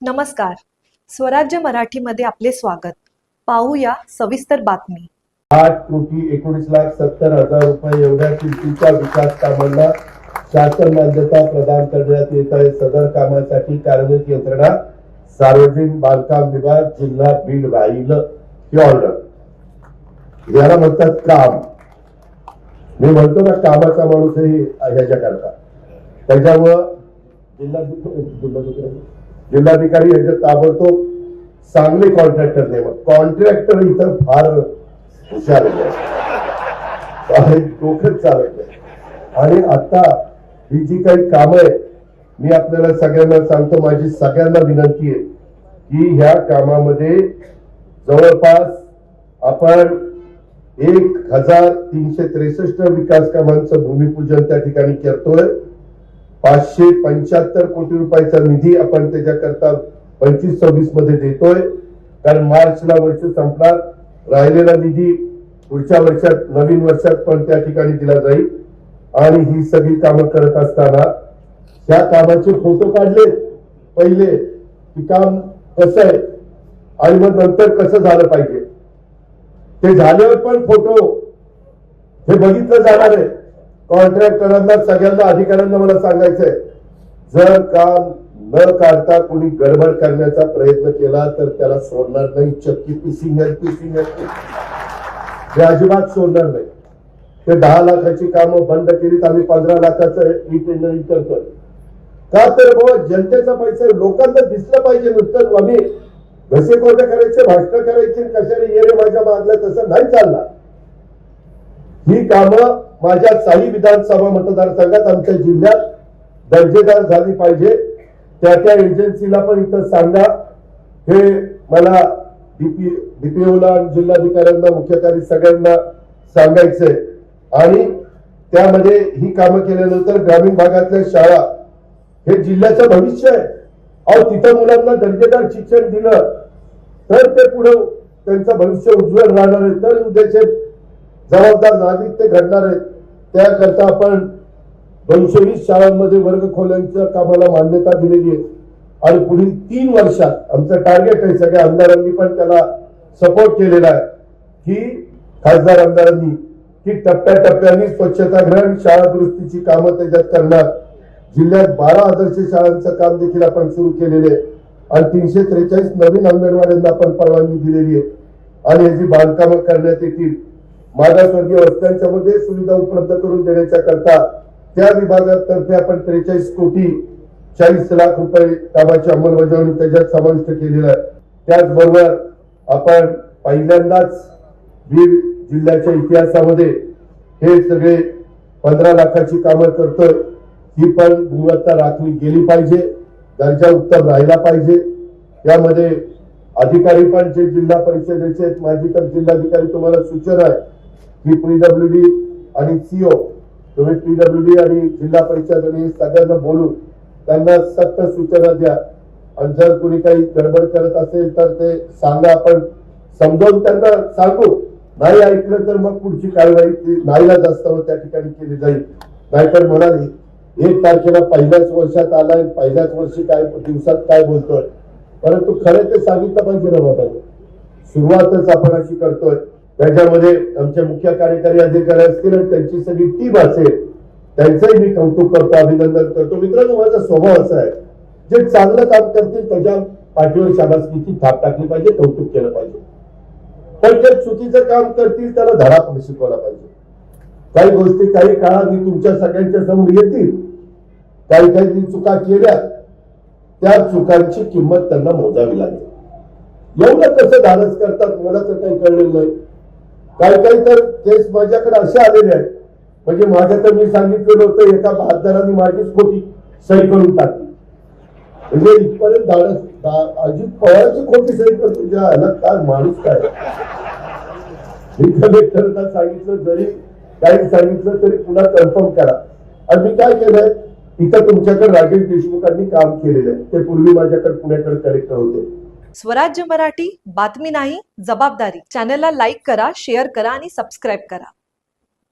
नमस्कार. स्वराज्य मराठीमध्ये आपले स्वागत. पाहूया सविस्तर बातमी. 8,19,70,000 रुपये एवढ्या किमतीच्या विकास कामांना शासन मान्यता प्रदान करण्यात येत आहे. सदर कामासाठी कार्यरत यंत्रणा सार्वजनिक बांधकाम विभाग जिल्हा बीड राहील ही ऑर्डर. याला म्हणतात काम. मी म्हणतो ना कामाचा माणूस हे ह्याच्या करता. त्याच्यामुळं जिल्हाधिकारी याच्या ताबडतोब चांगले कॉन्ट्रॅक्टर नेमत. कॉन्ट्रॅक्टर इथं फार हुशार आहे, डोकंच चालत नाही. आणि आता ही जी काही कामं आहे, मी आपल्याला सगळ्यांना सांगतो, माझी सगळ्यांना विनंती आहे की ह्या कामामध्ये जवळपास आपण 1,363 विकास कामांचं भूमिपूजन त्या ठिकाणी करतोय. 575 कोटी रुपयाचा निधी आपण त्याच्याकरता 25-26 मध्ये देतोय. कारण मार्चला वर्ष संपणार, राहिलेला निधी पुढच्या वर्षात नवीन वर्षात पण त्या ठिकाणी दिला जाईल. आणि ही सगळी कामं करत असताना त्या कामाचे फोटो काढले पहिले की काम कसं आहे आणि मग नंतर कसं झालं पाहिजे. ते झाल्यावर पण फोटो हे बघितलं जाणार आहे. कॉन्ट्रॅक्टरांना सगळ्यांना अधिकाऱ्यांना मला सांगायचंय, जर काम न काढता कोणी गडबड करण्याचा प्रयत्न केला तर त्याला सोडणार नाही. चक्की पिसिंग हे अजिबात सोडणार नाही. ते 10 लाखाची कामं बंद केलीत, आम्ही 15 लाखाचं ई टेंडरिंग करतोय. का तर बाबा जनतेचा पैसा लोकांना दिसलं पाहिजे. नुसतं आम्ही घसे कोरडे करायचे, भाषण करायचे, कशाने येणे माझ्या मागल्या, तसं नाही चालणार. ही कामं माझ्या 6 विधानसभा मतदारसंघात आमच्या जिल्ह्यात दर्जेदार झाली पाहिजे. त्या एजन्सीला पण इथं सांगा. हे मला डीपीओला, जिल्हाधिकाऱ्यांना, मुख्य कार्य सगळ्यांना सांगायचंय. आणि त्यामध्ये ही कामं केल्यानंतर ग्रामीण भागातल्या शाळा हे जिल्ह्याचं भविष्य आहे. अहो, तिथं मुलांना दर्जेदार शिक्षण दिलं तर ते पुढे त्यांचं भविष्य उज्ज्वल राहणार आहे. तर उद्याचे जबाबदार नागरिक ते घडणार आहेत. त्याकरता आपण 220 शाळांमध्ये वर्ग खोल्यांच्या कामाला मान्यता दिलेली आहे. आणि पुढील 3 वर्षात आमचं टार्गेट आहे, सगळ्या आमदारांनी पण त्याला सपोर्ट केलेला आहे की खासदार आमदारांनी की टप्प्याटप्प्याने स्वच्छतागृह आणि शाळा दुरुस्तीची कामं त्याच्यात करणार. जिल्ह्यात 12 आदर्श शाळांचं काम देखील आपण सुरू केलेले आहे. आणि 343 नवीन अंगणवाड्यांना आपण परवानगी दिलेली आहे. आणि याची बांधकामं करण्यात येतील. मागासवर्गीय वस्त्यांच्या मध्ये सुविधा उपलब्ध करून देण्याच्या करता त्या विभागातर्फे आपण 43 कोटी 40 लाख रुपये कामाची अंमलबजावणी त्याच्यात समाविष्ट केलेला आहे. त्याचबरोबर आपण पहिल्यांदाच बीड जिल्ह्याच्या इतिहासामध्ये हे सगळे 15 लाखाची कामं करतोय. ही पण गुणवत्ता राखली गेली पाहिजे, दर्जा उत्तम राहिला पाहिजे. यामध्ये अधिकारी पण जे जिल्हा परिषदेचे आहेत, माझी तर जिल्हाधिकारी तुम्हाला सूचना आहे की पीडब्ल्यूडी आणि सीओ, तुम्ही पीडब्ल्यूडी आणि जिल्हा परिषद आणि सगळ्यांना बोलून त्यांना सक्त सूचना द्या. आणि जर कोणी काही गडबड करत असेल तर ते सांगा, आपण समजावून त्यांना सांगू. नाही ऐकलं तर मग पुढची कारवाई नाईलाज असताना त्या ठिकाणी केली जाईल. नाहीतर म्हणाली 1 तारखेला पहिल्याच वर्षात आलाय, पहिल्याच वर्षी काय दिवसात काय बोलतोय. परंतु खरं ते सांगितलं पाहिजे ना बाबा. सुरुवातच आपण अशी करतोय. त्याच्यामध्ये आमचे मुख्य कार्यकारी अधिकारी असतील आणि त्यांची सगळी टीम असेल, त्यांचंही मी कौतुक करतो, अभिनंदन करतो. मित्रांनो, माझा स्वभाव असा आहे, जे चांगलं काम करतील त्याच्या पाठीवर शाबासकीची थाप टाकली पाहिजे, कौतुक केलं पाहिजे. पण जे चुकीचं काम करतील त्याला धडा पण शिकवला पाहिजे. काही गोष्टी काही काळात तुमच्या सगळ्यांच्या समोर येतील. काही चुका केल्या, त्या चुकांची किंमत त्यांना मोजावी लागेल. एवढं कसं धाडस करतात मला तर काही कळलेलं नाही. काही तर केस माझ्याकडे असे आलेले आहेत, म्हणजे माझ्या तर मी सांगितलेलं होतं, एका बहादरांनी माझीच खोटी सही करून टाकली. म्हणजे इथपर्यंत धाडस. अजित पवारांची खोटी सही कर तुझ्या ह्याला काय माणूस काय. मी कलेक्टरला सांगितलं, जरी काही सांगितलं तरी पुन्हा कन्फर्म करा. आणि मी काय केलंय, इथं तुमच्याकडे राजेश देशमुखांनी काम केलेलं आहे. ते पूर्वी माझ्याकडे पुण्याकडे कलेक्टर होते. स्वराज्य मराठी, बातमी नाही जबाबदारी. चॅनलला लाईक करा, शेअर करा आणि सबस्क्राईब करा.